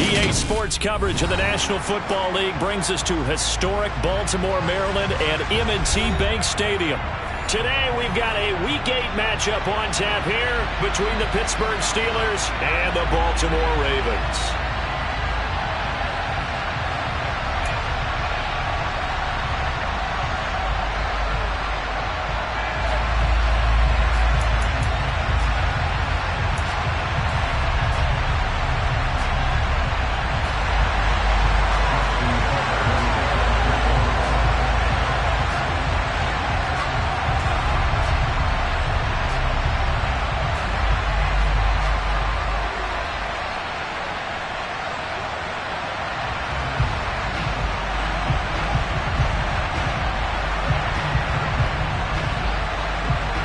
EA Sports coverage of the National Football League brings us to historic Baltimore, Maryland and M&T Bank Stadium. Today we've got a Week 8 matchup on tap here between the Pittsburgh Steelers and the Baltimore Ravens.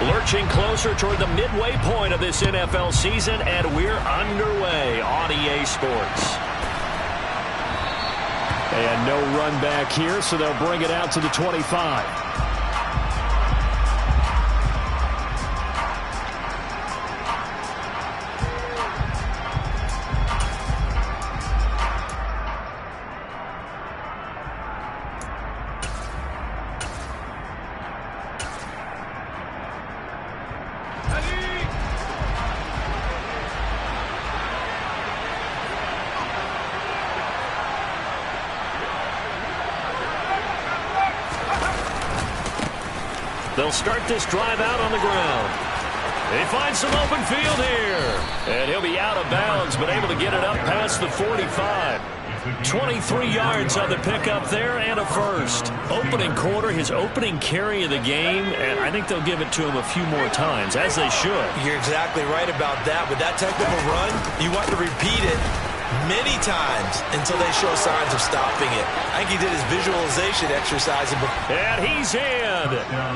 Lurching closer toward the midway point of this NFL season, and we're underway on EA Sports. And no run back here, so they'll bring it out to the 25. They'll start this drive out on the ground. They find some open field here. And he'll be out of bounds, but able to get it up past the 45. 23 yards on the pickup there and a first. Opening quarter, his opening carry of the game, and I think they'll give it to him a few more times, as they should. You're exactly right about that. With that type of a run, you want to repeat it many times until they show signs of stopping it. I think he did his visualization exercise. And he's in.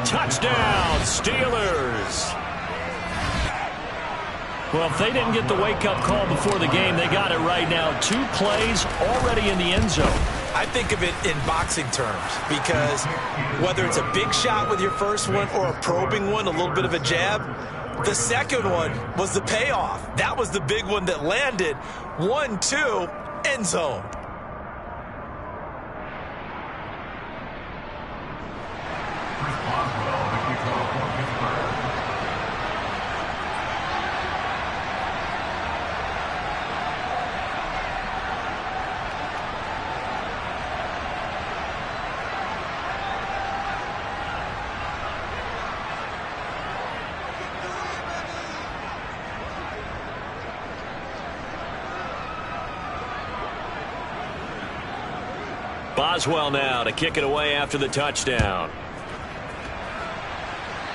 Touchdown, Steelers. Well, if they didn't get the wake-up call before the game, they got it right now. 2 plays already in the end zone. I think of it in boxing terms because whether it's a big shot with your first one or a probing one, a little bit of a jab, the second one was the payoff. That was the big one that landed. 1-2, end zone. Boswell now to kick it away after the touchdown.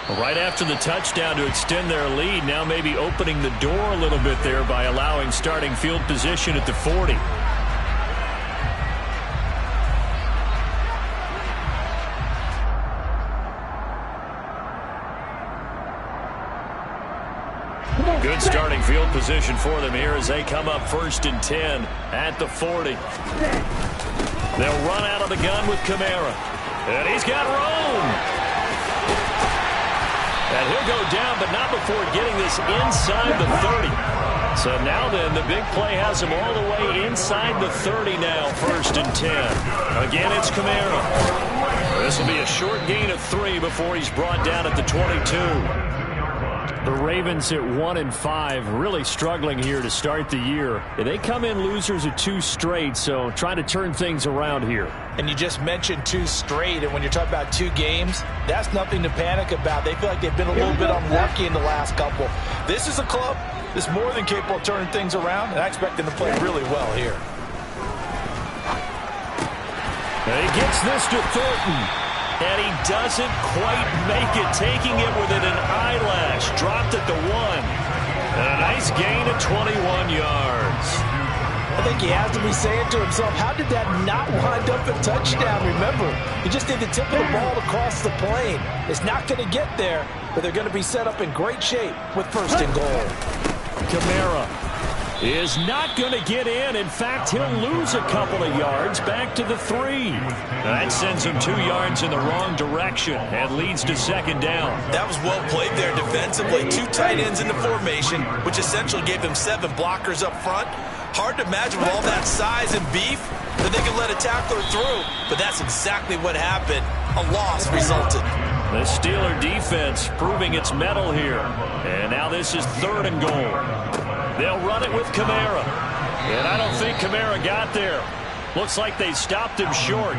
Right after the touchdown to extend their lead, now maybe opening the door a little bit there by allowing starting field position at the 40. Good starting field position for them here as they come up 1st and 10 at the 40. They'll run out of the gun with Kamara. And he's got room. And he'll go down, but not before getting this inside the 30. So now then, the big play has him all the way inside the 30 now, 1st and 10. Again, it's Kamara. This will be a short gain of 3 before he's brought down at the 22. The Ravens at 1-5, really struggling here to start the year. They come in losers of 2 straight, so trying to turn things around here. And you just mentioned 2 straight, and when you're talking about 2 games, that's nothing to panic about. They feel like they've been a little bit unlucky in the last couple. This is a club that's more than capable of turning things around, and I expect them to play really well here. And he gets this to Thornton. And he doesn't quite make it, taking it within an eyelash. Dropped at the 1. And a nice gain of 21 yards. I think he has to be saying to himself, how did that not wind up a touchdown? Remember, he just did the tip of the ball across the plane. It's not going to get there, but they're going to be set up in great shape with 1st and goal. Kamara is not going to get in. In fact, he'll lose a couple of yards back to the 3. That sends him 2 yards in the wrong direction and leads to second down. That was well played there defensively. 2 tight ends in the formation, which essentially gave them 7 blockers up front. Hard to imagine with all that size and beef that they could let a tackler through, but that's exactly what happened. A loss resulted. The Steeler defense proving its mettle here. And now this is 3rd and goal. They'll run it with Kamara. And I don't think Kamara got there. Looks like they stopped him short.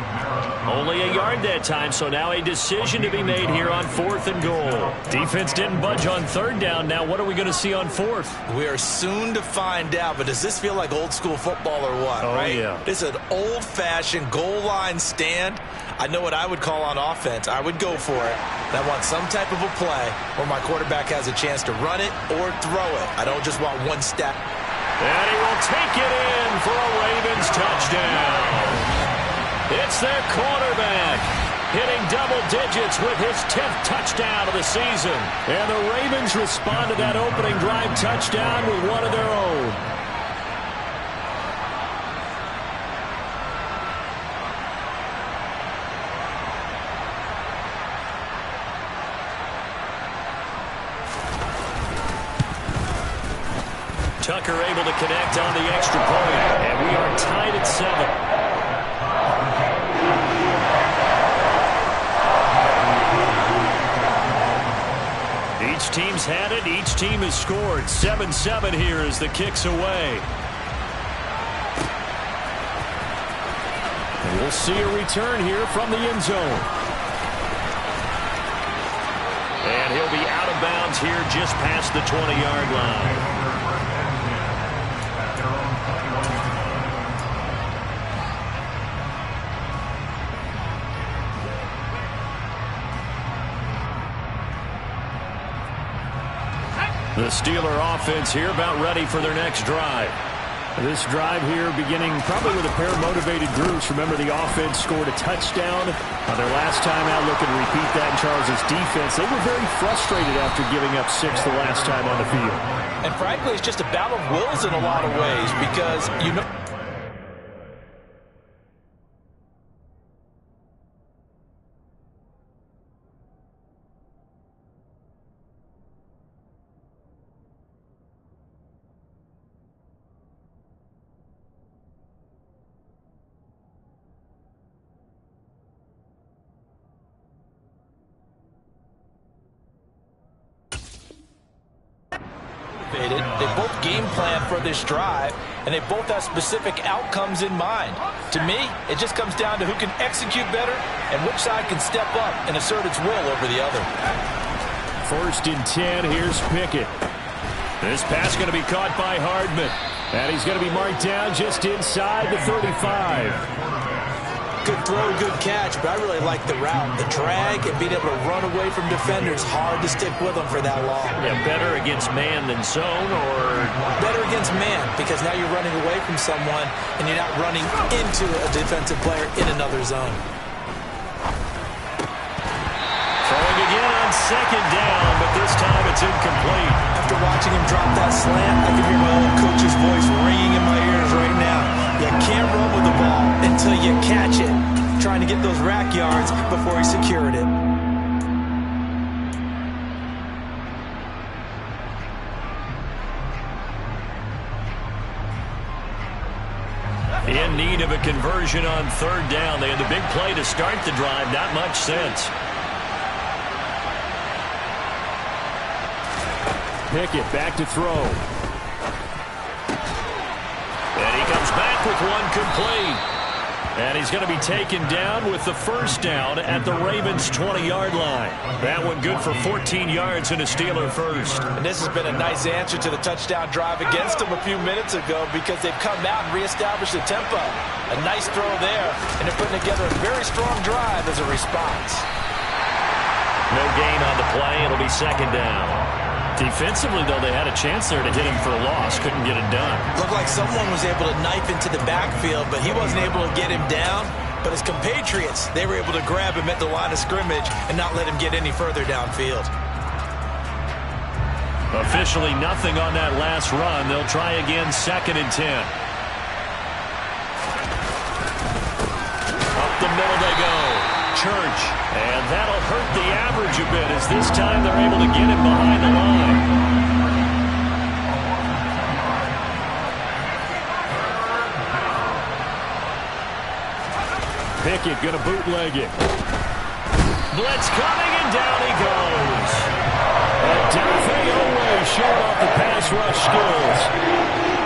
Only a yard that time, so now a decision to be made here on 4th and goal. Defense didn't budge on 3rd down. Now what are we going to see on 4th? We are soon to find out, but does this feel like old school football or what, right? Yeah. It's an old-fashioned goal line stand. I know what I would call on offense. I would go for it. And I want some type of a play where my quarterback has a chance to run it or throw it. I don't just want one step. And he will take it in for a Ravens touchdown. It's their quarterback hitting double digits with his 10th touchdown of the season. And the Ravens respond to that opening drive touchdown with one of their own. Tucker able to connect on the extra point, and we are tied at 7. Each team's had it. Each team has scored. 7-7 here as the kick's away. And we'll see a return here from the end zone. And he'll be out of bounds here just past the 20-yard line. The Steeler offense here about ready for their next drive. This drive here beginning probably with a pair of motivated groups. Remember, the offense scored a touchdown on their last time out. Looking to repeat that in Charles' defense. They were very frustrated after giving up 6 the last time on the field. And frankly, it's just a battle of wills in a lot of ways because, you know, they both game plan for this drive, and they both have specific outcomes in mind. To me, it just comes down to who can execute better and which side can step up and assert its will over the other. 1st and 10, here's Pickett. This pass going to be caught by Hardman, and he's going to be marked down just inside the 35. Good throw, good catch, but I really like the route. The drag and being able to run away from defenders, hard to stick with them for that long. Yeah, better against man than zone, or? Better against man, because now you're running away from someone and you're not running into a defensive player in another zone. Throwing again on 2nd down, but this time it's incomplete. After watching him drop that slant, I can hear my old coach's voice ringing in my ears right now. You can't run with the ball until you catch it. Trying to get those rack yards before he secured it. In need of a conversion on 3rd down. They had the big play to start the drive. Not much sense. Pickett back to throw. And he comes back with one complete. And he's going to be taken down with the 1st down at the Ravens' 20-yard line. That one good for 14 yards and a Steeler first. And this has been a nice answer to the touchdown drive against them a few minutes ago because they've come out and reestablished the tempo. A nice throw there, and they're putting together a very strong drive as a response. No gain on the play. It'll be 2nd down. Defensively, though, they had a chance there to hit him for a loss. Couldn't get it done. Looked like someone was able to knife into the backfield, but he wasn't able to get him down. But his compatriots, they were able to grab him at the line of scrimmage and not let him get any further downfield. Officially nothing on that last run. They'll try again, 2nd and 10. Up the middle they go. Church. And that'll hurt the average a bit, as this time they're able to get him behind the line. Pickett going to bootleg it. Blitz coming, and down he goes. Dafe always showing off the pass rush skills.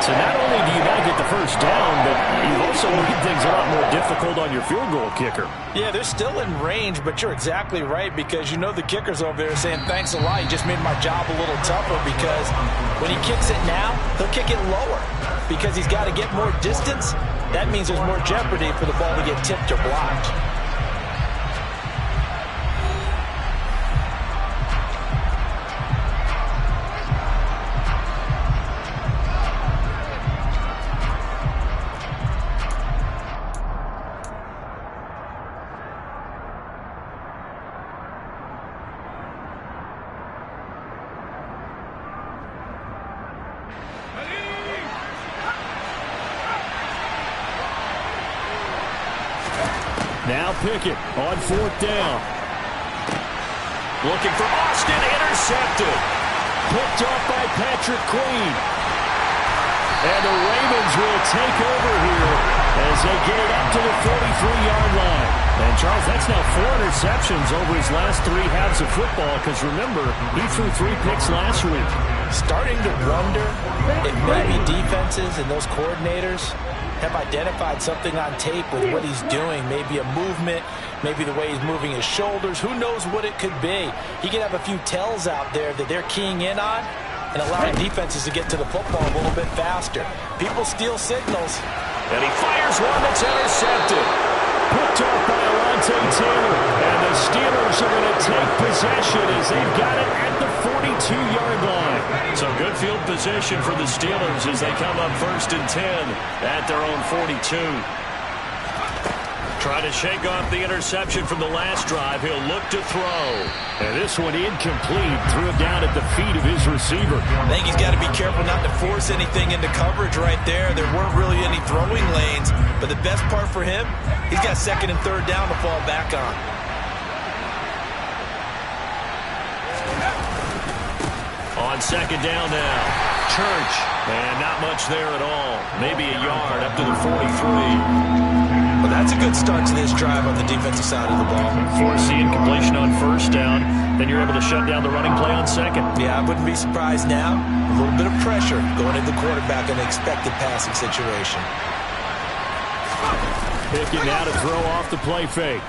So not only do you not get the first down, but you've also made things a lot more difficult on your field goal kicker. Yeah, they're still in range, but you're exactly right, because you know the kicker's over there saying, thanks a lot, you just made my job a little tougher, because when he kicks it now, he'll kick it lower because he's got to get more distance. That means there's more jeopardy for the ball to get tipped or blocked. Now Pickett on 4th down. Looking for Austin, intercepted. Picked off by Patrick Queen. And the Ravens will take over here as they get it up to the 43-yard line. And Charles, that's now 4 interceptions over his last 3 halves of football, because remember, he threw 3 picks last week. Starting to wonder if maybe defenses and those coordinators have identified something on tape with what he's doing. Maybe a movement, maybe the way he's moving his shoulders. Who knows what it could be? He could have a few tells out there that they're keying in on and allowing defenses to get to the football a little bit faster. People steal signals. And he fires one that's intercepted. Picked off by Alontae Taylor. And the Steelers are going to take possession as they've got it at the 42-yard line. So good field position for the Steelers as they come up 1st and 10 at their own 42. Trying to shake off the interception from the last drive. He'll look to throw. And this one incomplete. Threw it down at the feet of his receiver. I think he's got to be careful not to force anything into coverage right there. There weren't really any throwing lanes. But the best part for him, he's got 2nd and 3rd down to fall back on. On 2nd down now. Church. And not much there at all. Maybe a yard up to the 43. Well, that's a good start to this drive on the defensive side of the ball. Force the incompletion on 1st down. Then you're able to shut down the running play on 2nd. Yeah, I wouldn't be surprised now. A little bit of pressure going into the quarterback in an expected passing situation. Pickett now to throw off the play fake.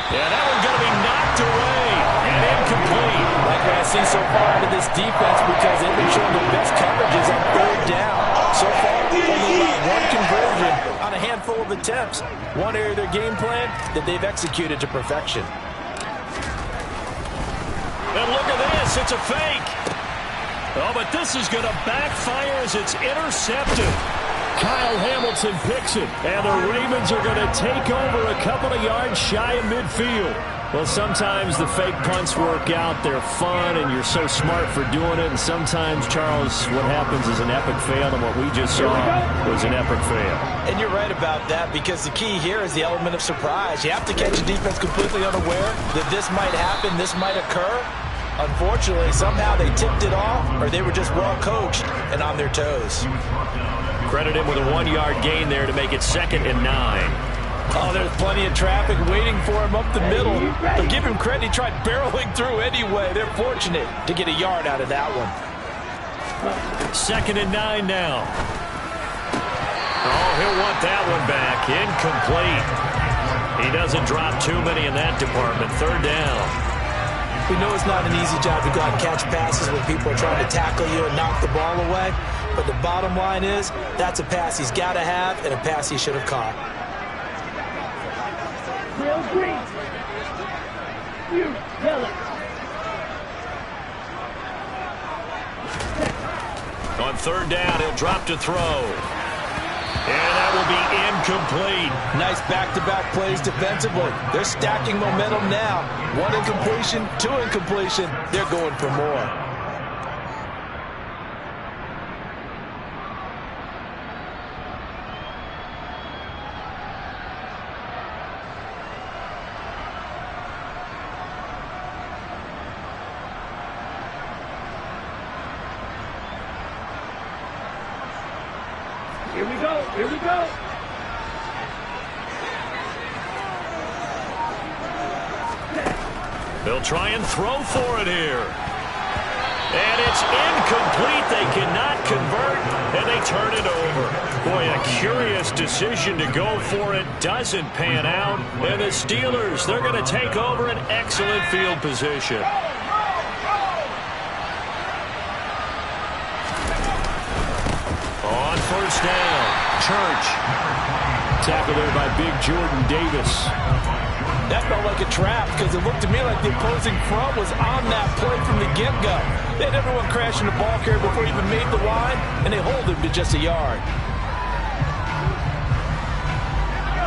Yeah, that one's going to be knocked away and incomplete. Like what I see so far out of this defense, because they've been showing their best coverages on 3rd down. So far, only one conversion on a handful of attempts. One area of their game plan that they've executed to perfection. And look at this, it's a fake. Oh, but this is going to backfire as it's intercepted. Kyle Hamilton picks it, and the Ravens are going to take over a couple of yards shy of midfield. Well, sometimes the fake punts work out. They're fun, and you're so smart for doing it. And sometimes, Charles, what happens is an epic fail, and what we just saw was an epic fail. And you're right about that, because the key here is the element of surprise. You have to catch a defense completely unaware that this might happen, this might occur. Unfortunately, somehow they tipped it off, or they were just well coached and on their toes. Credit him with a 1-yard gain there to make it 2nd and 9. Oh, there's plenty of traffic waiting for him up the middle. But give him credit, he tried barreling through anyway. They're fortunate to get a yard out of that one. 2nd and 9 now. Oh, he'll want that one back. Incomplete. He doesn't drop too many in that department. 3rd down. We know it's not an easy job to go out and catch passes when people are trying to tackle you and knock the ball away. But the bottom line is, that's a pass he's got to have and a pass he should have caught. On 3rd down, he'll drop to throw. And that will be incomplete. Nice back-to-back plays defensively. They're stacking momentum now. 1 incompletion, 2 incompletion. They're going for more. Here we go. Here we go. They'll try and throw for it here. And it's incomplete. They cannot convert, and they turn it over. Boy, a curious decision to go for it. Doesn't pan out. And the Steelers, they're going to take over an excellent field position. On first down, Church. Tackle there by big Jordan Davis. That felt like a trap because it looked to me like the opposing front was on that play from the get-go. They had everyone crashing the ball carrier before he even made the line, and they hold him to just a yard.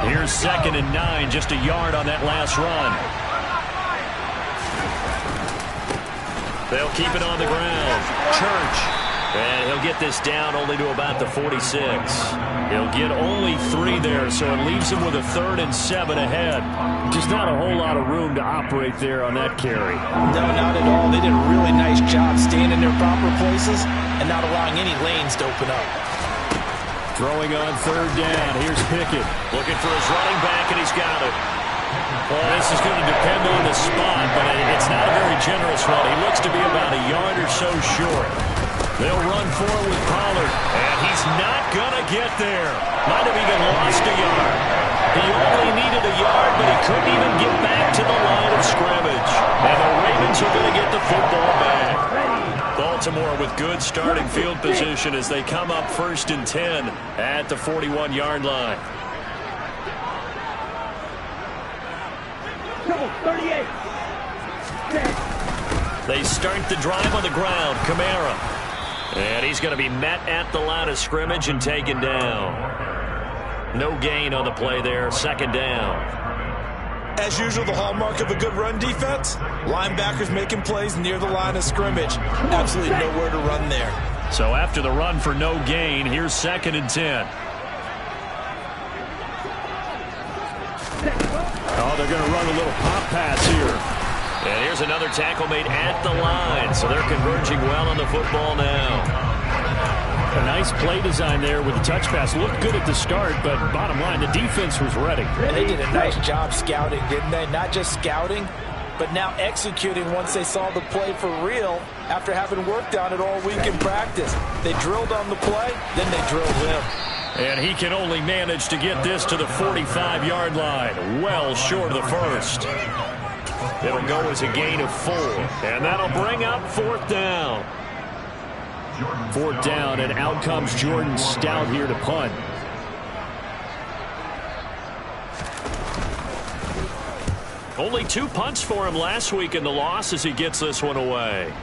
Here's 2nd and 9, just a yard on that last run. They'll keep it on the ground. Church. And he'll get this down only to about the 46. He'll get only 3 there, so it leaves him with a 3rd and 7 ahead. Just not a whole lot of room to operate there on that carry. No, not at all. They did a really nice job staying in their proper places and not allowing any lanes to open up. Throwing on 3rd down. Here's Pickett. Looking for his running back, and he's got it. Well, this is going to depend on the spot, but it's not a very generous one. He looks to be about a yard or so short. They'll run for it with Pollard, and he's not going to get there. Might have even lost a yard. He only needed a yard, but he couldn't even get back to the line of scrimmage. And the Ravens are going to get the football back. Baltimore with good starting field position as they come up 1st and 10 at the 41-yard line. 38. They start the drive on the ground. Kamara. And he's going to be met at the line of scrimmage and taken down. No gain on the play there. 2nd down. As usual, the hallmark of a good run defense, linebackers making plays near the line of scrimmage. Absolutely nowhere to run there. So after the run for no gain, here's 2nd and 10. Oh, they're going to run a little pop pass here. And here's another tackle made at the line. So they're converging well on the football now. A nice play design there with the touch pass. Looked good at the start, but bottom line, the defense was ready. And they did a nice job scouting, didn't they? Not just scouting, but now executing once they saw the play for real after having worked on it all week in practice. They drilled on the play, then they drilled him. And he can only manage to get this to the 45-yard line. Well short of the first. It'll go as a gain of 4. And that'll bring up 4th down. 4th down, and out comes Jordan Stout here to punt. Only 2 punts for him last week in the loss as he gets this one away.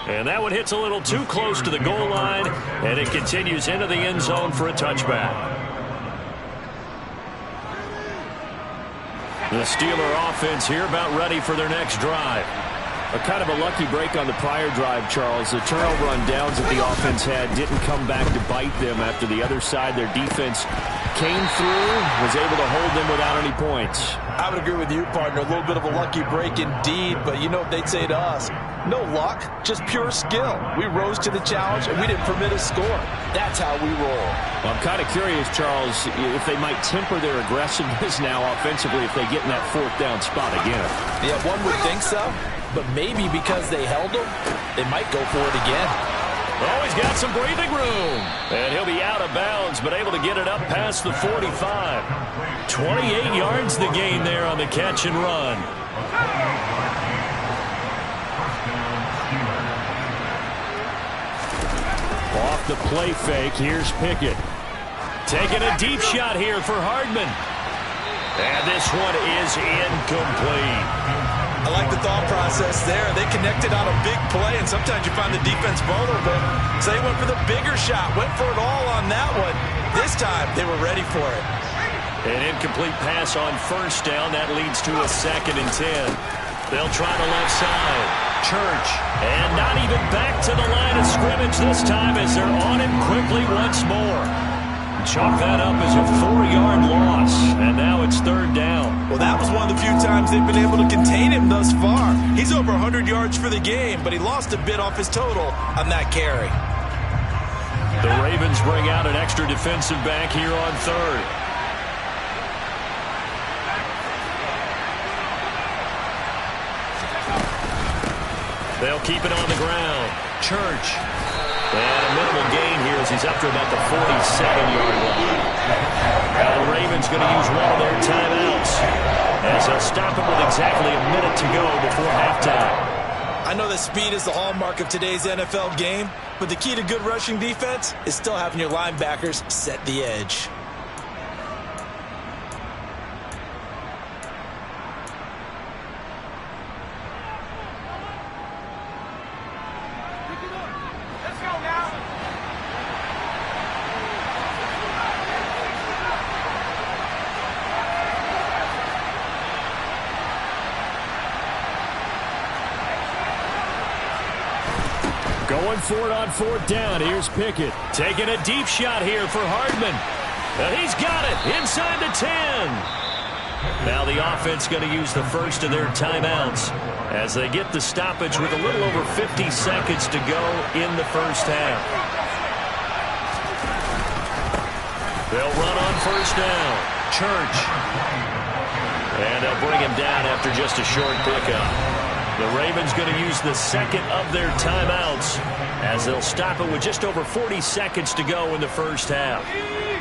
And that one hits a little too close to the goal line, and it continues into the end zone for a touchback. The Steeler offense here about ready for their next drive. A kind of a lucky break on the prior drive, Charles. The turnover on downs that the offense had didn't come back to bite them after the other side. Their defense came through, was able to hold them without any points. I would agree with you, partner. A little bit of a lucky break indeed, but you know what they'd say to us? No luck, just pure skill. We rose to the challenge, and we didn't permit a score. That's how we roll. Well, I'm kind of curious, Charles, if they might temper their aggressiveness now offensively if they get in that 4th down spot again. Yeah, one would think so, but maybe because they held them, they might go for it again. Oh, he's got some breathing room. And he'll be out of bounds, but able to get it up past the 45. 28 yards the gain there on the catch and run. Off the play fake, here's Pickett. Taking a deep shot here for Hardman. And this one is incomplete. I like the thought process. process there. They connected on a big play, and sometimes you find the defense vulnerable. So they went for the bigger shot, went for it all on that one. This time, they were ready for it. An incomplete pass on first down. That leads to a 2nd and 10. They'll try the left side. Church. And not even back to the line of scrimmage this time as they're on him quickly once more. Chalk that up as a 4-yard loss, and now it's 3rd down. Well, that was one of the few times they've been able to contain him thus far. He's over 100 yards for the game, but he lost a bit off his total on that carry. The Ravens bring out an extra defensive back here on 3rd. They'll keep it on the ground. Church. And a minimal gain here as he's up to about the 47-yard line. Now the Ravens going to use one of their timeouts as they'll stop it with exactly a minute to go before halftime. I know that speed is the hallmark of today's NFL game, but the key to good rushing defense is still having your linebackers set the edge. Going for it on 4th down. Here's Pickett. Taking a deep shot here for Hardman. And he's got it inside the 10. Now the offense going to use the first of their timeouts as they get the stoppage with a little over 50 seconds to go in the first half. They'll run on 1st down. Church. And they'll bring him down after just a short pickup. The Ravens going to use the 2nd of their timeouts as they'll stop it with just over 40 seconds to go in the first half.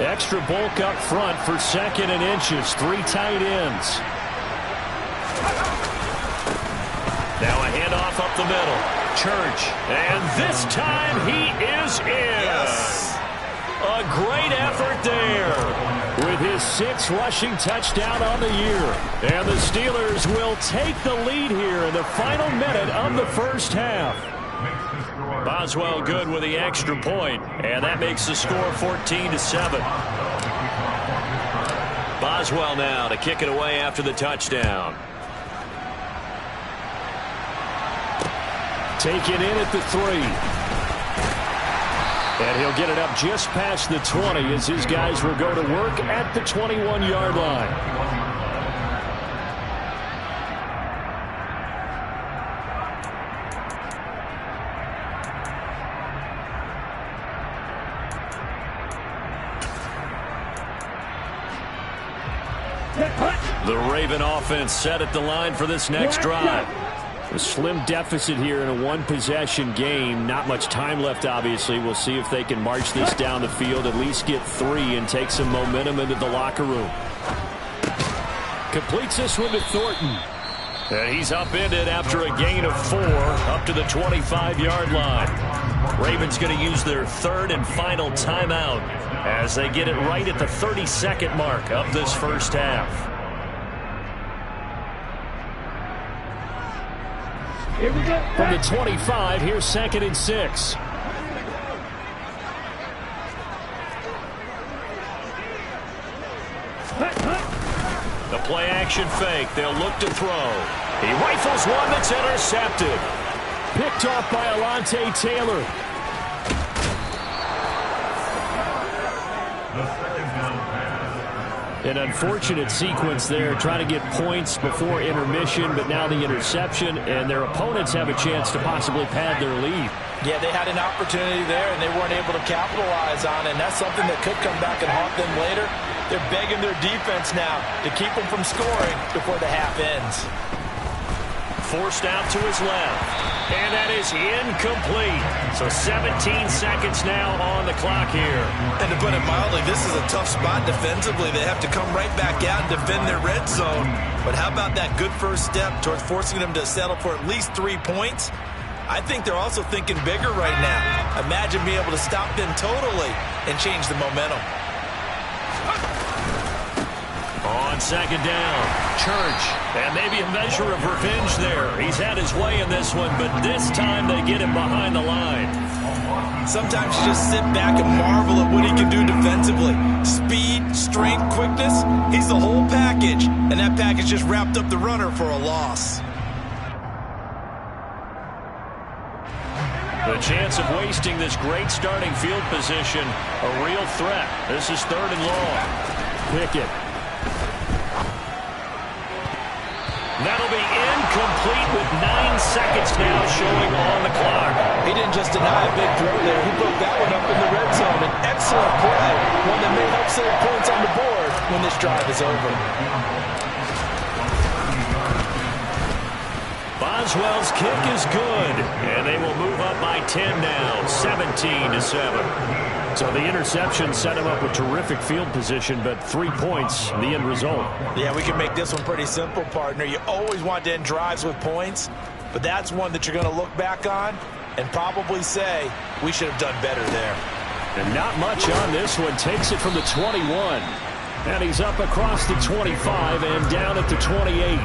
Extra bulk up front for 2nd and inches. 3 tight ends. Now a handoff up the middle. Church. And this time he is in. Yes. A great effort there with his 6th rushing touchdown on the year. And the Steelers will take the lead here in the final minute of the first half. Boswell good with the extra point, and that makes the score 14-7. Boswell now to kick it away after the touchdown. Taken in at the 3. And he'll get it up just past the 20 as his guys will go to work at the 21-yard line. The Raven offense set at the line for this next drive. A slim deficit here in a one-possession game. Not much time left, obviously. We'll see if they can march this down the field, at least get 3 and take some momentum into the locker room. Completes this one to Thornton. And he's upended after a gain of 4 up to the 25-yard line. Ravens going to use their 3rd and final timeout as they get it right at the 30-second mark of this first half. Here we go. From the 25, here's 2nd and 6. The play action fake. They'll look to throw. He rifles one that's intercepted. Picked off by Alontae Taylor. An unfortunate sequence there, trying to get points before intermission, but now the interception, and their opponents have a chance to possibly pad their lead. Yeah, they had an opportunity there, and they weren't able to capitalize on it, and that's something that could come back and haunt them later. They're begging their defense now to keep them from scoring before the half ends. Forced out to his left, and that is incomplete. So 17 seconds now on the clock here. And to put it mildly, this is a tough spot defensively. They have to come right back out and defend their red zone. But how about that good first step towards forcing them to settle for at least 3 points? I think they're also thinking bigger right now. Imagine being able to stop them totally and change the momentum. On on second down. Church. And maybe a measure of revenge there. He's had his way in this one, but this time they get him behind the line. Sometimes you just sit back and marvel at what he can do defensively. Speed, strength, quickness, he's the whole package. And that package just wrapped up the runner for a loss. The chance of wasting this great starting field position, a real threat. This is 3rd and long. Pickett. That'll be incomplete with 9 seconds now showing on the clock. He didn't just deny a big throw there. He broke that one up in the red zone. An excellent play. One that may help save points on the board when this drive is over. Boswell's kick is good, and they will move up by 10 now, 17-7. So the interception set him up with terrific field position, but 3 points, the end result. Yeah, we can make this one pretty simple, partner. You always want to end drives with points, but that's one that you're going to look back on and probably say, we should have done better there. And not much on this one. Takes it from the 21. And he's up across the 25 and down at the 28.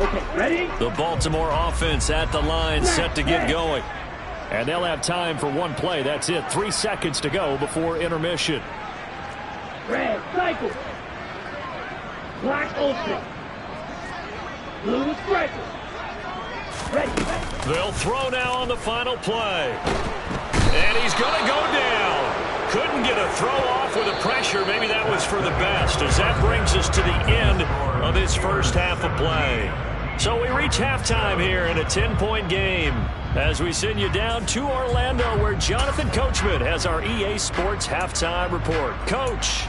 Okay, ready? The Baltimore offense at the line, set to get going. And they'll have time for one play. That's it. 3 seconds to go before intermission. Red, cycle. Black, open. Blue, striker. Ready. They'll throw now on the final play. And he's going to go down. Couldn't get a throw off with the pressure. Maybe that was for the best, as that brings us to the end of this first half of play. So we reach halftime here in a 10-point game as we send you down to Orlando, where Jonathan Coachman has our EA Sports halftime report. Coach.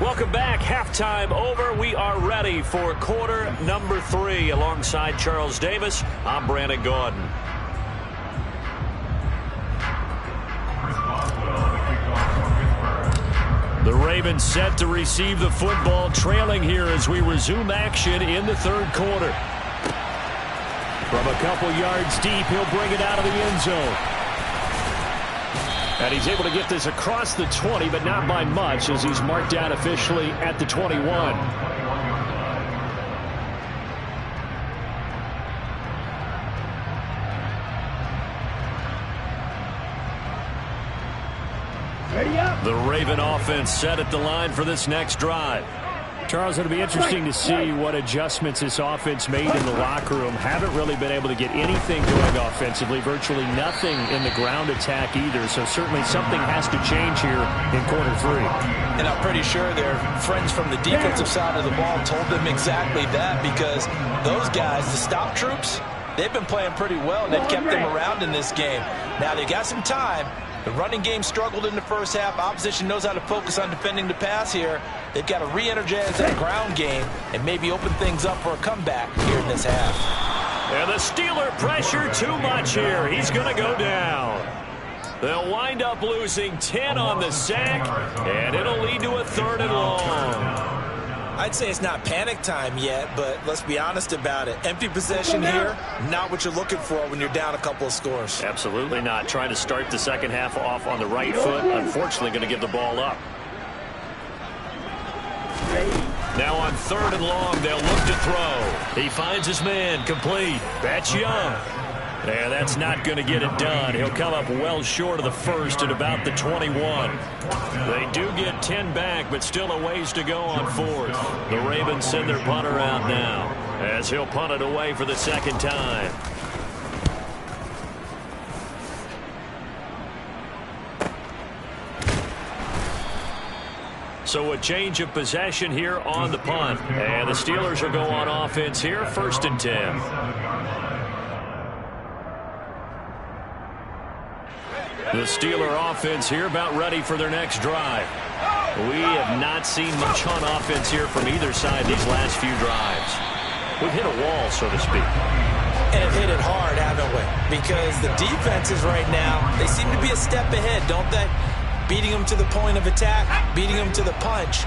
Welcome back. Halftime over. We are ready for quarter number 3. Alongside Charles Davis, I'm Brandon Gaudin. The Ravens set to receive the football, trailing here as we resume action in the 3rd quarter. From a couple yards deep, he'll bring it out of the end zone. And he's able to get this across the 20, but not by much, as he's marked down officially at the 21. Ready up. The Raven offense set at the line for this next drive. Charles, it'll be interesting to see what adjustments this offense made in the locker room. Haven't really been able to get anything going offensively, virtually nothing in the ground attack either. So certainly something has to change here in quarter 3. And I'm pretty sure their friends from the defensive side of the ball told them exactly that, because those guys, the stop troops, they've been playing pretty well, and they've kept them around in this game. Now, they got some time. The running game struggled in the first half. Opposition knows how to focus on defending the pass here. They've got to re-energize that ground game and maybe open things up for a comeback here in this half. And the Steeler pressure too much here. He's going to go down. They'll wind up losing 10 on the sack, and it'll lead to a 3rd and long. I'd say it's not panic time yet, but let's be honest about it. Empty possession here, not what you're looking for when you're down a couple of scores. Absolutely not. Trying to start the second half off on the right foot. Unfortunately, going to give the ball up. Now on 3rd and long, they'll look to throw. He finds his man, complete. That's Young. And that's not going to get it done. He'll come up well short of the first at about the 21. They do get 10 back, but still a ways to go on 4th. The Ravens send their punter out now, as he'll punt it away for the 2nd time. So a change of possession here on the punt. And the Steelers will go on offense here, 1st and 10. The Steeler offense here about ready for their next drive. We have not seen much on offense here from either side these last few drives. We've hit a wall, so to speak. And have hit it hard, haven't we? Because the defenses right now, they seem to be a step ahead, don't they? Beating them to the point of attack, beating them to the punch.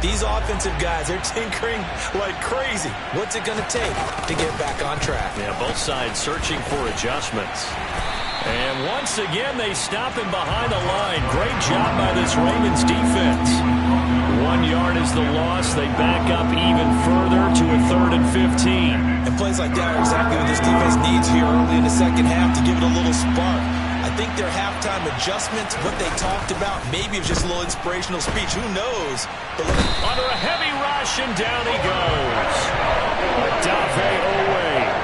These offensive guys, they're tinkering like crazy. What's it going to take to get back on track? Yeah, both sides searching for adjustments. And once again, they stop him behind the line. Great job by this Ravens defense. 1 yard is the loss. They back up even further to a 3rd and 15. And plays like that are exactly what this defense needs here early in the second half to give it a little spark. I think their halftime adjustments, what they talked about, maybe it was just a little inspirational speech. Who knows? But under a heavy rush, and down he goes. Dave Owe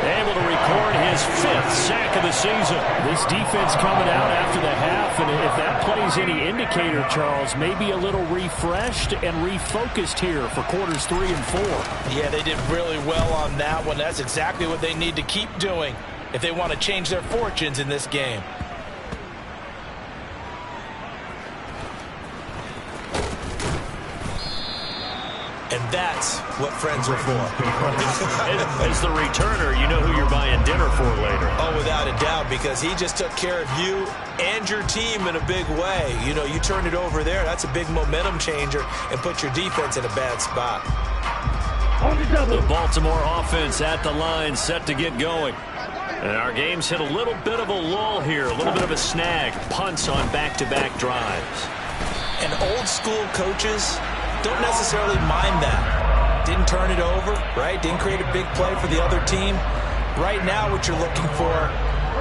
able to record his 5th sack of the season. This defense coming out after the half, and if that plays any indicator, Charles, maybe a little refreshed and refocused here for quarters 3 and 4. Yeah, they did really well on that one. That's exactly what they need to keep doing if they want to change their fortunes in this game. And that's what friends are for. As the returner, you know who you're buying dinner for later. Oh, without a doubt, because he just took care of you and your team in a big way. You know, you turn it over there, that's a big momentum changer and put your defense in a bad spot. The Baltimore offense at the line, set to get going. And our game's hit a little bit of a lull here, a little bit of a snag. Punts on back-to-back drives. And old school coaches don't necessarily mind that. Didn't turn it over, right? Didn't create a big play for the other team. Right now what you're looking for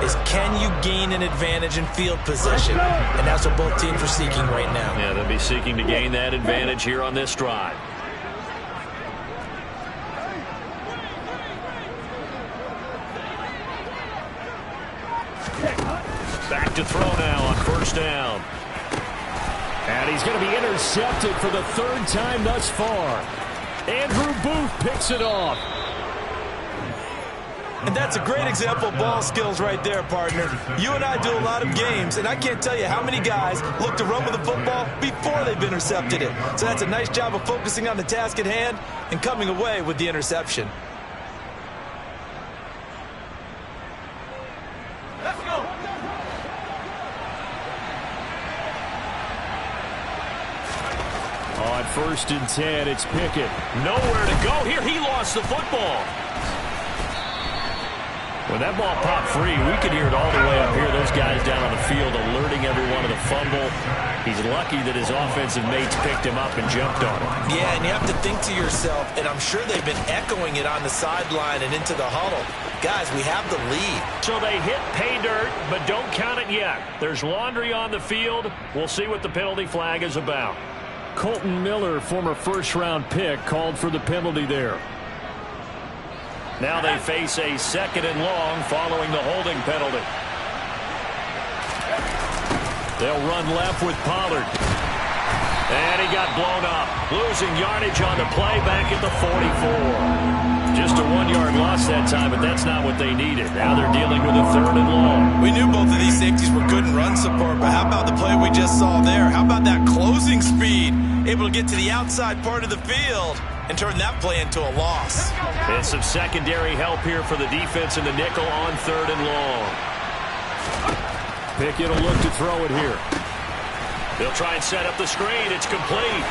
is, can you gain an advantage in field position? And that's what both teams are seeking right now. Yeah, they'll be seeking to gain that advantage here on this drive. Back to throw now on 1st down. And he's going to be intercepted for the 3rd time thus far. Andrew Booth picks it off. And that's a great example of ball skills right there, partner. You and I do a lot of games, and I can't tell you how many guys look to run with the football before they've intercepted it. So that's a nice job of focusing on the task at hand and coming away with the interception. Let's go. On 1st and 10, it's Pickett. Nowhere to go here. He lost the football. When that ball popped free, we could hear it all the way up here. Those guys down on the field alerting everyone of the fumble. He's lucky that his offensive mates picked him up and jumped on him. Yeah, and you have to think to yourself, and I'm sure they've been echoing it on the sideline and into the huddle. Guys, we have the lead. So they hit pay dirt, but don't count it yet. There's laundry on the field. We'll see what the penalty flag is about. Colton Miller, former 1st-round pick, called for the penalty there. Now they face a 2nd and long following the holding penalty. They'll run left with Pollard. And he got blown up. Losing yardage on the play back at the 44. Just a 1-yard loss that time, but that's not what they needed. Now they're dealing with a 3rd and long. We knew both of these safeties were good in run support, but how about the play we just saw there? How about that closing speed? Able to get to the outside part of the field and turn that play into a loss. And some secondary help here for the defense in the nickel on 3rd and long. Pickett will look to throw it here. They'll try and set up the screen. It's complete.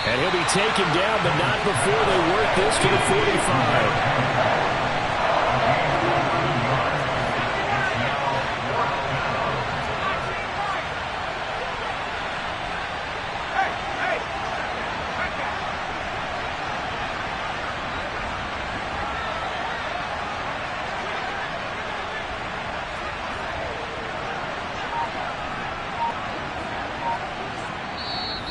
And he'll be taken down, but not before they work this to the 45.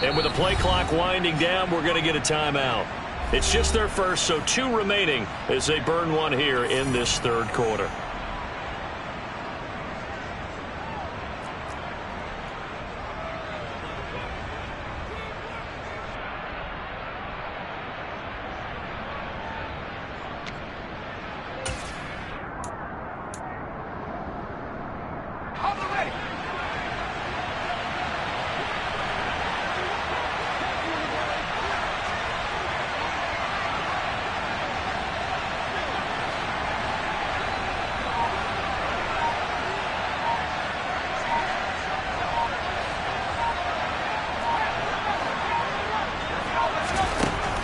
And with the play clock winding down, we're going to get a timeout. It's just their first, so 2 remaining as they burn one here in this 3rd quarter.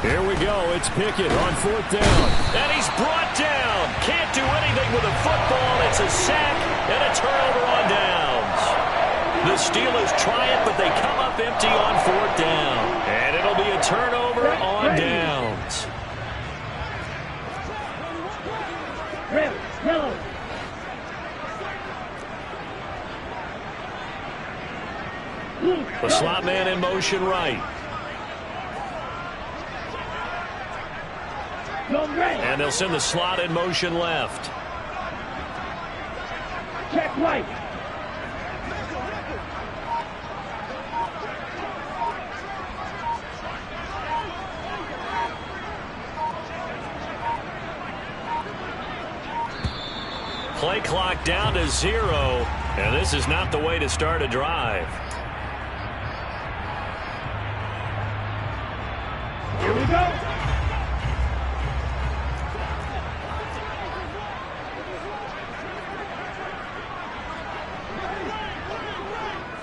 Here we go. It's Pickett on 4th down. And he's brought down. Can't do anything with a football. It's a sack and a turnover on downs. The Steelers try it, but they come up empty on 4th down. And it'll be a turnover on downs. The slot man in motion right. And they'll send the slot in motion left. Check right. Play clock down to 0. And this is not the way to start a drive. Here we go.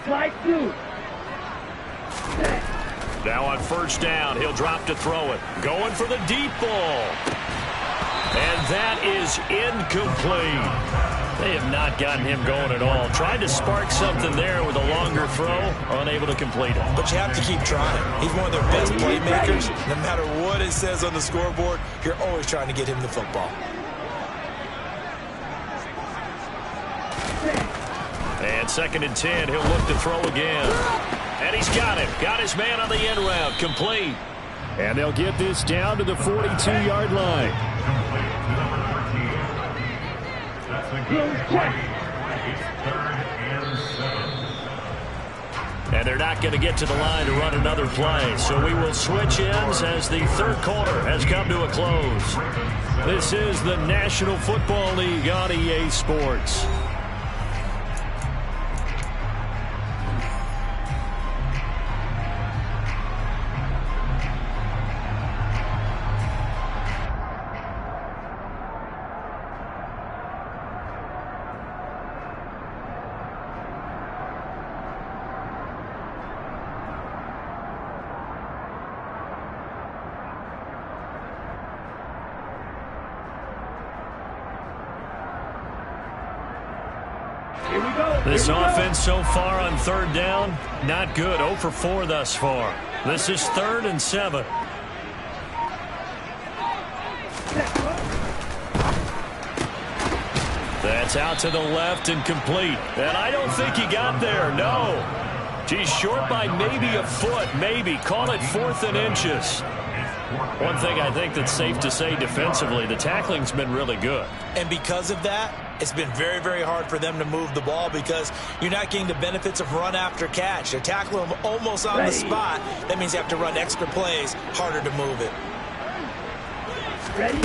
Slide 2. Now on 1st down, he'll drop to throw it. Going for the deep ball. And that is incomplete. They have not gotten him going at all. Tried to spark something there with a longer throw, unable to complete it. But you have to keep trying. He's one of their best playmakers. No matter what it says on the scoreboard, you're always trying to get him the football. And 2nd and 10, he'll look to throw again. And he's got him. Got his man on the end route. Complete. And they'll get this down to the 42-yard line. And they're not going to get to the line to run another play. So we will switch ends as the 3rd quarter has come to a close. This is the National Football League on EA Sports. This offense so far on 3rd down, not good. 0 for 4 thus far. This is 3rd and 7. That's out to the left and complete. And I don't think he got there, no. He's short by maybe a foot, maybe. Call it 4th and inches. One thing I think that's safe to say defensively, the tackling's been really good. And because of that, it's been very, very hard for them to move the ball because you're not getting the benefits of run after catch. They're tackling them almost on the spot. That means you have to run extra plays, harder to move it. Ready?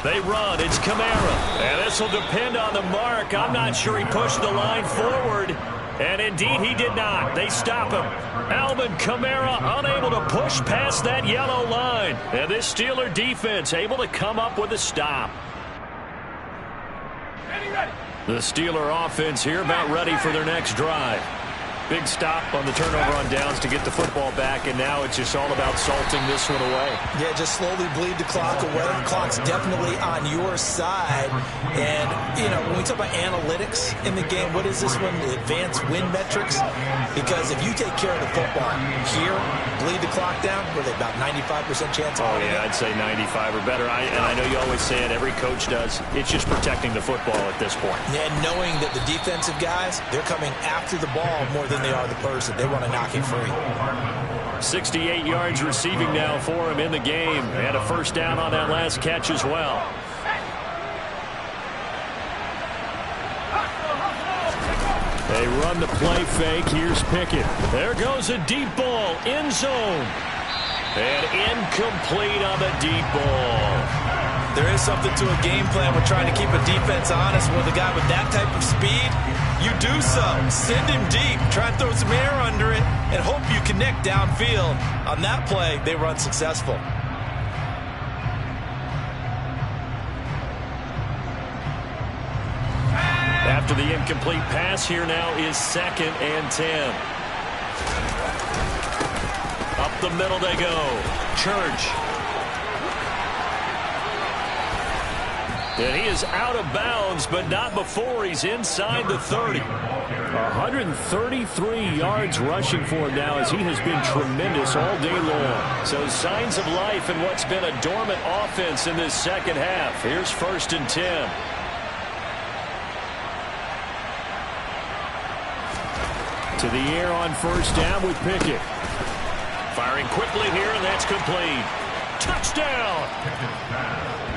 They run. It's Kamara. And this will depend on the mark. I'm not sure he pushed the line forward. And indeed, he did not. They stop him. Alvin Kamara unable to push past that yellow line. And this Steeler defense able to come up with a stop. The Steeler offense here about ready for their next drive. Big stop on the turnover on downs to get the football back, and now it's just all about salting this one away. Yeah, just slowly bleed the clock away. The clock's definitely on your side. And, you know, when we talk about analytics in the game, what is this one? The advanced win metrics? Because if you take care of the football here, bleed the clock down, were they about 95% chance? Oh, yeah, I'd say 95 or better. And I know you always say it, every coach does. It's just protecting the football at this point. Yeah, knowing that the defensive guys, they're coming after the ball more than they are the person. They want to knock it free. 68 yards receiving now for him in the game. And a 1st down on that last catch as well. They run the play fake. Here's Pickett. There goes a deep ball. End zone. And incomplete on the deep ball. There is something to a game plan with trying to keep a defense honest. With a guy with that type of speed, you do so. Send him deep. Try and throw some air under it and hope you connect downfield. On that play, they run successful. After the incomplete pass, here now is 2nd and 10. Up the middle they go. Church. And he is out of bounds, but not before he's inside the 30. 133 yards rushing for him now, as he has been tremendous all day long. So signs of life in what's been a dormant offense in this second half. Here's 1st and 10. To the air on 1st down with Pickett. Firing quickly here, and that's complete. Touchdown!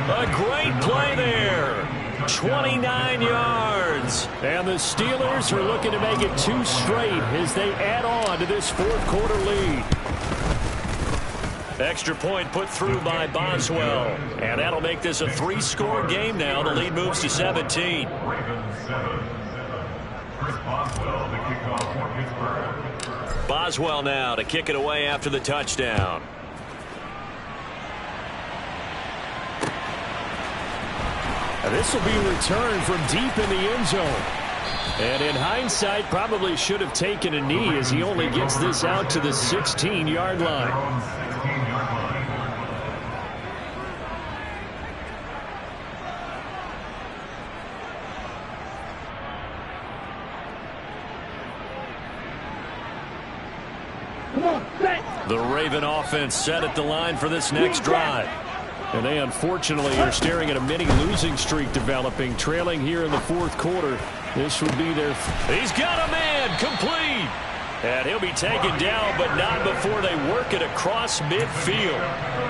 A great play there. 29 yards. And the Steelers are looking to make it 2 straight as they add on to this 4th quarter lead. Extra point put through by Boswell. And that'll make this a 3-score game now. The lead moves to 17. Boswell now to kick it away after the touchdown. And this will be returned from deep in the end zone. And in hindsight, probably should have taken a knee, as he only gets this out to the 16-yard line. The Raven offense set at the line for this next drive. And they unfortunately are staring at a mini losing streak developing, trailing here in the 4th quarter. This would be their... He's got a man, complete. And he'll be taken down, but not before they work it across midfield.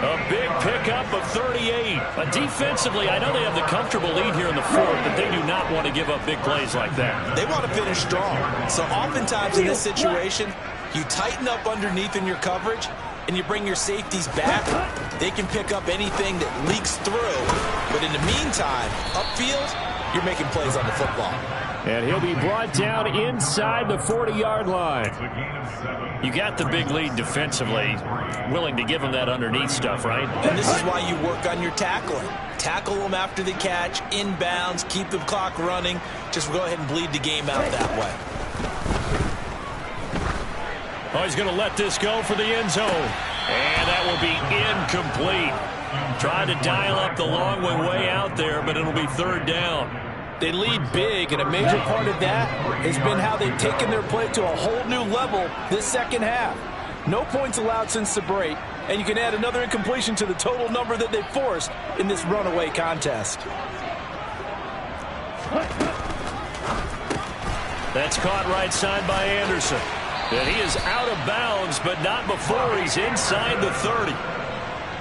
A big pickup of 38. Defensively, I know they have the comfortable lead here in the 4th, but they do not want to give up big plays like that. They want to finish strong. So oftentimes in this situation, you tighten up underneath in your coverage, and you bring your safeties back. They can pick up anything that leaks through. But in the meantime, upfield, you're making plays on the football. And he'll be brought down inside the 40-yard line. You got the big lead defensively. Willing to give them that underneath stuff, right? And this is why you work on your tackling. Tackle them after the catch, inbounds, keep the clock running. Just go ahead and bleed the game out that way. Oh, he's going to let this go for the end zone. And that will be incomplete. Trying to dial up the long one way out there, but it'll be 3rd down. They lead big, and a major part of that has been how they've taken their play to a whole new level this second half. No points allowed since the break, and you can add another incompletion to the total number that they've forced in this runaway contest. That's caught right side by Anderson. And he is out of bounds, but not before he's inside the 30.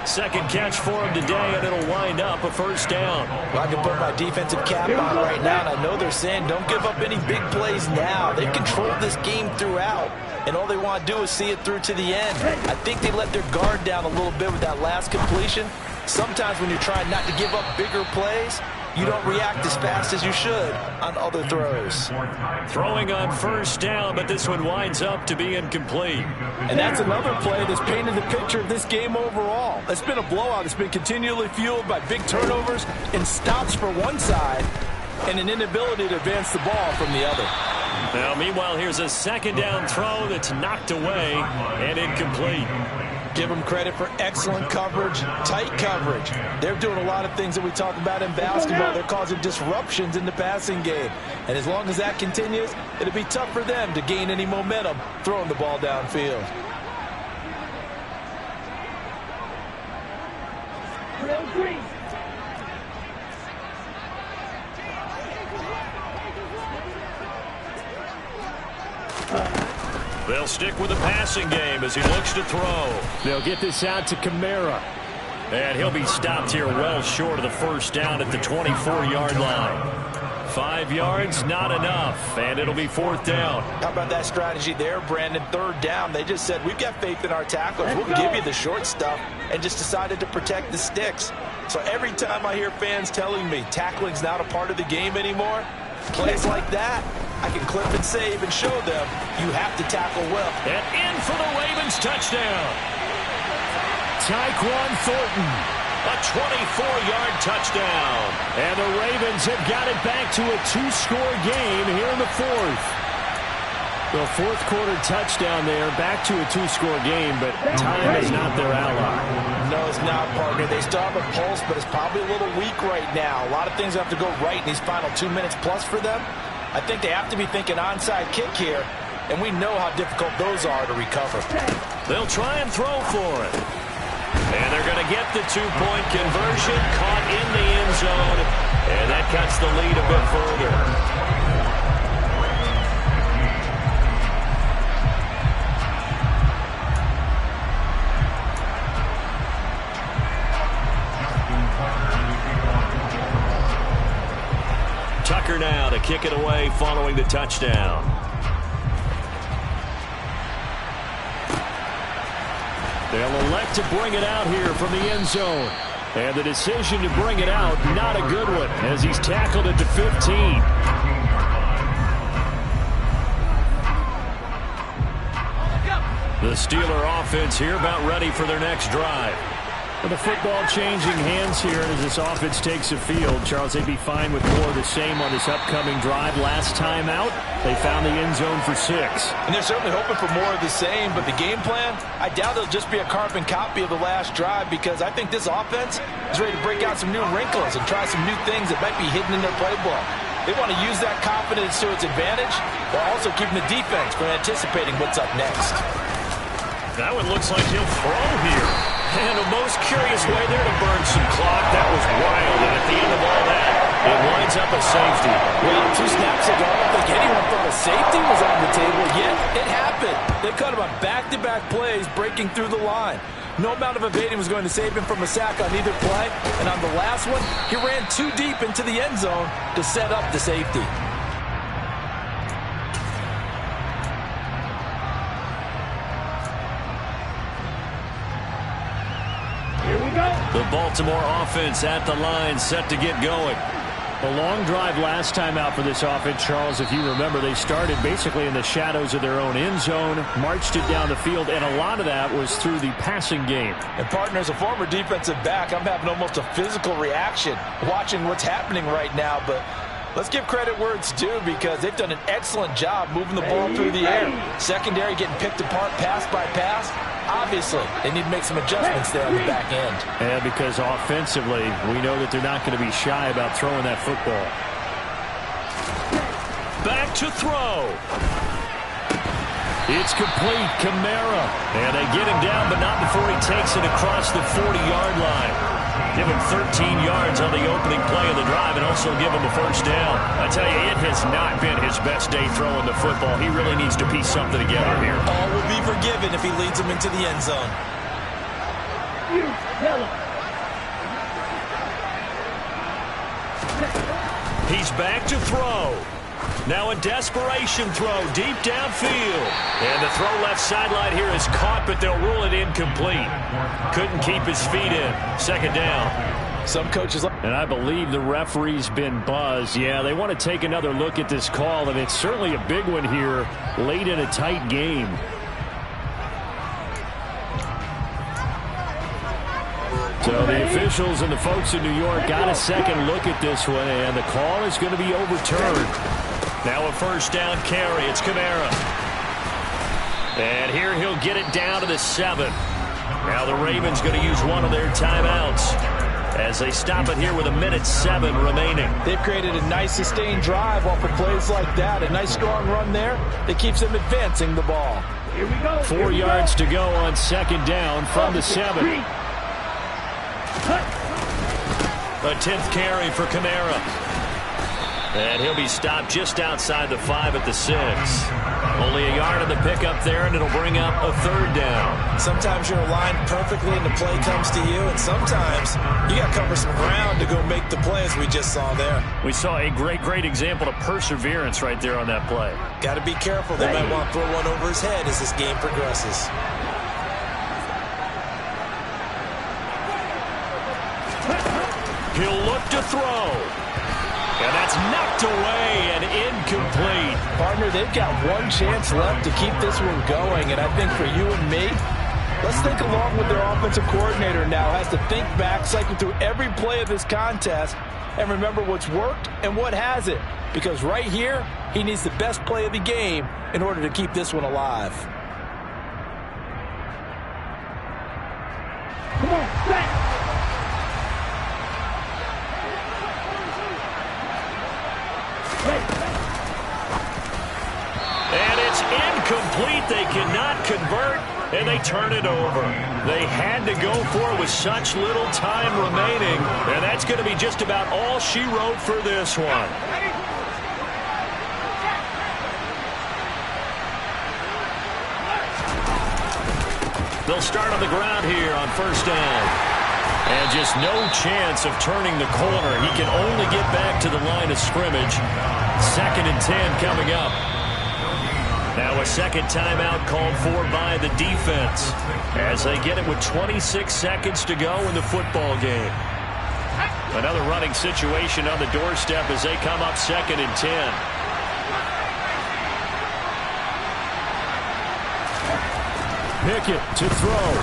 Second catch for him today, and it'll wind up a 1st down. Well, I can put my defensive cap on right now, and I know they're saying don't give up any big plays now. They've controlled this game throughout, and all they want to do is see it through to the end. I think they let their guard down a little bit with that last completion. Sometimes when you're trying not to give up bigger plays, you don't react as fast as you should on other throws. Throwing on 1st down, but this one winds up to be incomplete. And that's another play that's painted the picture of this game overall. It's been a blowout. It's been continually fueled by big turnovers and stops for one side and an inability to advance the ball from the other. Now, meanwhile, here's a 2nd down throw that's knocked away and incomplete. Give them credit for excellent coverage, tight coverage. They're doing a lot of things that we talk about in basketball. They're causing disruptions in the passing game. And as long as that continues, it'll be tough for them to gain any momentum throwing the ball downfield. They'll stick with the passing game as he looks to throw. They'll get this out to Kamara. And he'll be stopped here well short of the 1st down at the 24-yard line. 5 yards, not enough, and it'll be 4th down. How about that strategy there, Brandon? 3rd down, they just said, we've got faith in our tacklers. We'll give you the short stuff, and just decided to protect the sticks. So every time I hear fans telling me tackling's not a part of the game anymore, plays like that, I can clip and save and show them you have to tackle well. And in for the Ravens touchdown. Tyquan Thornton. A 24-yard touchdown. And the Ravens have got it back to a 2-score game here in the 4th. The fourth quarter touchdown there, back to a two-score game, but time is not their ally. No, it's not, partner. They still have a pulse, but it's probably a little weak right now. A lot of things have to go right in these final 2 minutes plus for them. I think they have to be thinking onside kick here, and we know how difficult those are to recover. They'll try and throw for it. And they're going to get the two-point conversion, caught in the end zone, and that cuts the lead a bit further. Tucker now to kick it away following the touchdown. They'll elect to bring it out here from the end zone. And the decision to bring it out, not a good one, as he's tackled at the 15. The Steeler offense here about ready for their next drive. With the football changing hands here as this offense takes the field, Charles, they'd be fine with more of the same on this upcoming drive. Last time out, they found the end zone for 6. And they're certainly hoping for more of the same, but the game plan, I doubt it'll just be a carbon copy of the last drive, because I think this offense is ready to break out some new wrinkles and try some new things that might be hidden in their playbook. They want to use that confidence to its advantage, while also keeping the defense from anticipating what's up next. That one looks like he'll throw here. And a most curious way there to burn some clock. That was wild. And at the end of all that, it winds up a safety. Well, 2 snaps ago, I don't think anyone thought a safety was on the table, yet it happened. They cut him on back-to-back plays, breaking through the line. No amount of evading was going to save him from a sack on either play. And on the last one, he ran too deep into the end zone to set up the safety. The Baltimore offense at the line, set to get going. A long drive last time out for this offense, Charles. If you remember, they started basically in the shadows of their own end zone, marched it down the field, and a lot of that was through the passing game. And, partner, as a former defensive back, I'm having almost a physical reaction watching what's happening right now. But let's give credit where it's due, because they've done an excellent job moving the ball through the air. Secondary getting picked apart pass by pass. Obviously, they need to make some adjustments there on the back end. And because offensively, we know that they're not going to be shy about throwing that football. Back to throw. It's complete. Kamara. And they get him down, but not before he takes it across the 40-yard line. Give him 13 yards on the opening play of the drive and also give him a first down. I tell you, it has not been his best day throwing the football. He really needs to piece something together here. All will be forgiven if he leads them into the end zone. He's back to throw. Now a desperation throw deep downfield. And the throw left sideline here is caught, but they'll rule it incomplete. Couldn't keep his feet in. Second down. Some coaches... And I believe the referee's been buzzed. Yeah, they want to take another look at this call, and it's certainly a big one here late in a tight game. So the officials and the folks in New York got a second look at this one, and the call is going to be overturned. Now a first down carry. It's Kamara. And here he'll get it down to the 7. Now the Ravens going to use one of their timeouts as they stop it here with 1:07 remaining. They've created a nice sustained drive off of plays like that. A nice strong run there that keeps them advancing the ball. Here we go. 4 yards to go on second down from the 7. A 10th carry for Kamara. And he'll be stopped just outside the 5 at the 6. Only a yard of the pickup there, and it'll bring up a third down. Sometimes you're aligned perfectly and the play comes to you, and sometimes you got to cover some ground to go make the play, as we just saw there. We saw a great example of perseverance right there on that play. Got to be careful. They might want to throw one over his head as this game progresses. He'll look to throw. And that's knocked away and incomplete. Partner, they've got one chance left to keep this one going. And I think for you and me, let's think along with their offensive coordinator now. Has to think back, cycle through every play of this contest, and remember what's worked and what hasn't. because right here, he needs the best play of the game in order to keep this one alive. Come on, back. And it's incomplete. They cannot convert, and they turn it over. They had to go for it with such little time remaining, and that's going to be just about all she wrote for this one. They'll start on the ground here on first down. And just no chance of turning the corner. He can only get back to the line of scrimmage. 2nd and 10 coming up. Now a second timeout called for by the defense as they get it with 26 seconds to go in the football game. Another running situation on the doorstep as they come up 2nd and 10. Pickett to throw.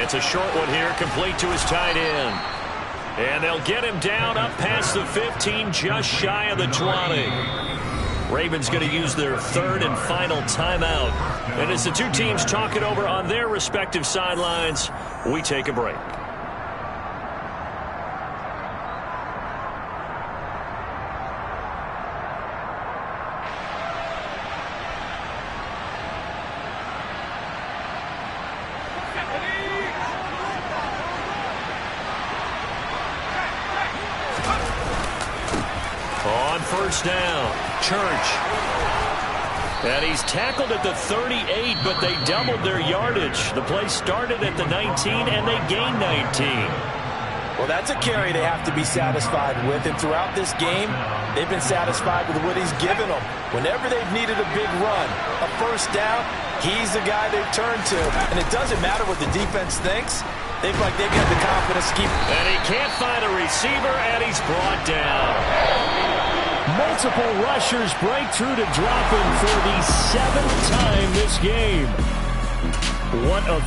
It's a short one here, complete to his tight end. And they'll get him down up past the 15, just shy of the 20. Ravens going to use their 3rd and final timeout. And as the two teams talk it over on their respective sidelines, we take a break. On first down, Church. And he's tackled at the 38, but they doubled their yardage. The play started at the 19, and they gained 19. Well, that's a carry they have to be satisfied with, and throughout this game, they've been satisfied with what he's given them. Whenever they've needed a big run, a first down, he's the guy they've turned to. And it doesn't matter what the defense thinks. They've got the confidence to keep. And he can't find a receiver, and he's brought down. Multiple rushers break through to drop him for the 7th time this game. What a...